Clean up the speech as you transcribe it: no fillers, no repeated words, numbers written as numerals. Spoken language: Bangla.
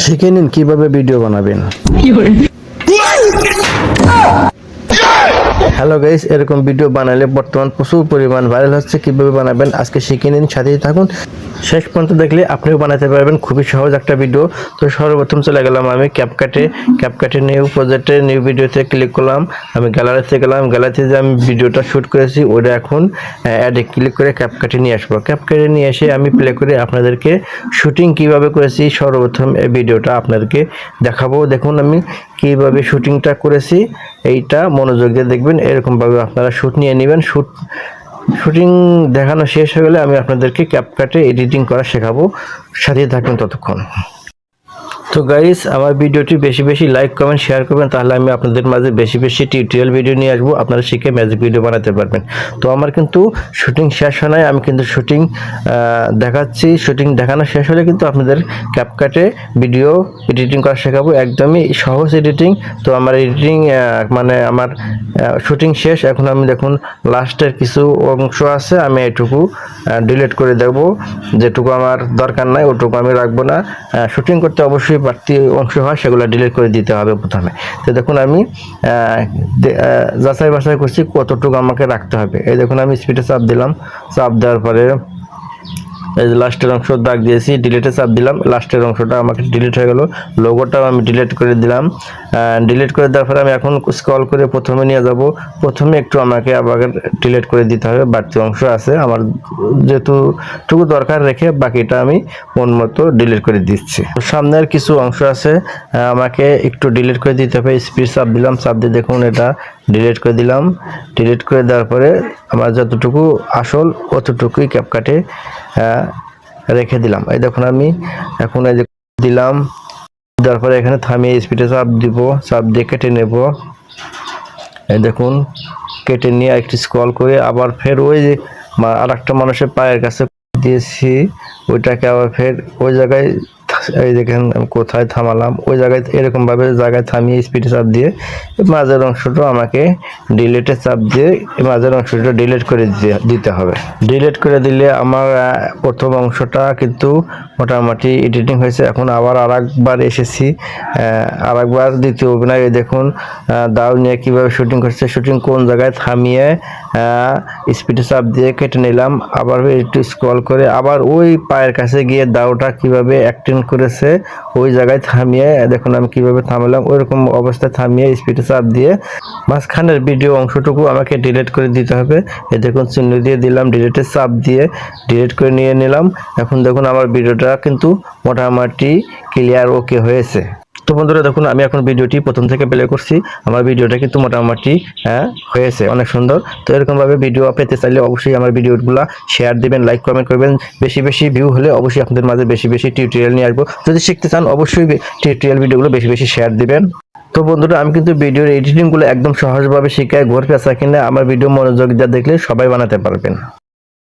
শিখে নিন কিভাবে ভিডিও বানাবেন। হ্যালো গাইস, এরকম ভিডিও বানালে বর্তমান প্রচুর পরিমাণ ভাইরাল হচ্ছে। কিভাবে বানাবেন আজকে শিখে নিন, সাথেই থাকুন, শেষ পর্যন্ত দেখলে আপনিও বানাতে পারবেন। খুবই সহজ একটা ভিডিও। তো সর্বপ্রথম চলে গেলাম আমি ক্যাপকাটে নিউ প্রজেক্টে নিউ ভিডিওতে ক্লিক করলাম। আমি গ্যালারিতে গেলাম, গ্যালারিতে যে আমি ভিডিওটা শ্যুট করেছি ওটা এখন অ্যাডে ক্লিক করে ক্যাপকাটে নিয়ে আসবো। ক্যাপকাটে নিয়ে এসে আমি প্লে করে আপনাদেরকে শুটিং কিভাবে করেছি সর্বপ্রথম এই ভিডিওটা আপনাদেরকে দেখাবো। দেখুন আমি কিভাবে শুটিংটা করেছি, এইটা মনোযোগ দিয়ে দেখবেন। এরকমভাবে আপনারা শ্যুট নিয়ে নেবেন। শুটিং দেখানো শেষ হয়ে গেলে আমি আপনাদেরকে ক্যাপকাটে এডিটিং করা শেখাবো, সাথে থাকবেন ততক্ষণ। তো গাইস, আমার ভিডিওটি বেশি বেশি লাইক কমেন্ট শেয়ার করবেন, তাহলে আমি আপনাদের মাঝে বেশি বেশি টিউটোরিয়াল ভিডিও নিয়ে আসবো, আপনারা শিখে ম্যাজিক ভিডিও বানাতে পারবেন। তো আমার কিন্তু শুটিং শেষ হয় নাই, আমি কিন্তু শুটিং দেখাচ্ছি। শুটিং দেখানো শেষ হলে কিন্তু আপনাদের ক্যাপকাটে ভিডিও এডিটিং করা শেখাবো, একদমই সহজ এডিটিং। তো আমার এডিটিং মানে আমার শুটিং শেষ। এখন আমি দেখুন লাস্টের কিছু অংশ আছে, আমি এটুকু ডিলিট করে দেবো, যেটুকু আমার দরকার নাই ওটুকু আমি রাখবো না। শুটিং করতে অবশ্যই বাড়তি অংশ হয়, সেগুলো ডিলিট করে দিতে হবে প্রথমে। তো দেখুন আমি যাচাই বাছাই করছি কতটুকু আমাকে রাখতে হবে। এই দেখুন আমি স্পিডে চাপ দিলাম, চাপ দেওয়ার পরে এই যে লাস্টের অংশ দাগ দিয়েছি, ডিলিটে চাপ দিলাম, লাস্টের অংশটা আমাকে ডিলিট হয়ে গেল। লোগোটাও আমি ডিলিট করে দিলাম। ডিলিট করে দেওয়ার পরে আমি এখন স্ক্রল করে প্রথমে নিয়ে যাব। প্রথমে একটু আমাকে আবার ডিলিট করে দিতে হবে, বাড়তি অংশ আছে আমার, যেটুকু দরকার রেখে বাকিটা আমি মন মতো ডিলিট করে দিচ্ছি। সামনের কিছু অংশ আছে আমাকে একটু ডিলিট করে দিতে হবে। স্পিড চাপ দিলাম, চাপ দিয়ে দেখুন এটা ডিলিট করে দিলাম। ডিলিট করে দেওয়ার পরে আমার যতটুকু আসল অতটুকুই ক্যাপকাটে রেখে দিলাম। এই দেখুন আমি এখন এই যে দিলাম, দেওয়ার পরে এখানে থামিয়ে স্পিডে চাপ দিব, চাপ দিয়ে কেটে নেব। এই দেখুন কেটে নিয়ে একটু স্ক্রল করে আবার ফের ওই যে আর একটা মানুষের পায়ের কাছে দিয়েছি, ওইটাকে আবার ফের ওই জায়গায়, এই দেখেন কোথায় থামালাম, ওই জায়গায় এরকম ভাবে জায়গায় থামিয়ে স্পিডে চাপ দিয়ে মাঝের অংশটা আমাকে ডিলিটে চাপ দিয়ে মাঝের অংশটা ডিলিট করে দিতে হবে। ডিলিট করে দিলে আমার প্রথম অংশটা কিন্তু মোটামুটি এডিটিং হয়েছে। এখন আবার আরেকবার এসেছি, আরেকবার দ্বিতীয় অভিনয়। দেখুন দাও নিয়ে কিভাবে শুটিং করছে, শুটিং কোন জায়গায় থামিয়ে স্পিডে চাপ দিয়ে কেটে নিলাম। আবার একটু স্ক্রল করে আবার ওই পায়ের কাছে গিয়ে দাওটা কিভাবে অ্যাক্টিং করেছে ওই জায়গায় থামিয়ে দেখুন আমি কিভাবে থামালাম, ওইরকম অবস্থায় থামিয়ে স্পিডে চাপ দিয়ে মাঝখানের ভিডিও অংশটুকু আমাকে ডিলিট করে দিতে হবে। এই দেখুন চিহ্ন দিয়ে দিলাম, ডিলিটে চাপ দিয়ে ডিলিট করে নিয়ে নিলাম। এখন দেখুন আমার ভিডিওটা কিন্তু মোটামুটি ক্লিয়ার ওকে হয়েছে। তো বন্ধুরা দেখুন আমি এখন ভিডিওটি প্রথম থেকে প্লে করছি, আমার ভিডিওটা কিন্তু মোটামুটি হয়েছে, অনেক সুন্দর। তো এরকমভাবে ভিডিও পেতে চাইলে অবশ্যই আমার ভিডিওগুলো শেয়ার দিবেন, লাইক কমেন্ট করবেন। বেশি বেশি ভিউ হলে অবশ্যই আপনাদের মাঝে বেশি বেশি টিউটোরিয়াল নিয়ে আসবো। যদি শিখতে চান অবশ্যই টিউটোরিয়াল ভিডিওগুলো বেশি বেশি শেয়ার দিবেন। তো বন্ধুরা আমি কিন্তু ভিডিওর এডিটিংগুলো একদম সহজভাবে শিখাই, ঘর পেঁচা কিনে আমার ভিডিও মনোযোগ দিয়ে দেখলে সবাই বানাতে পারবেন।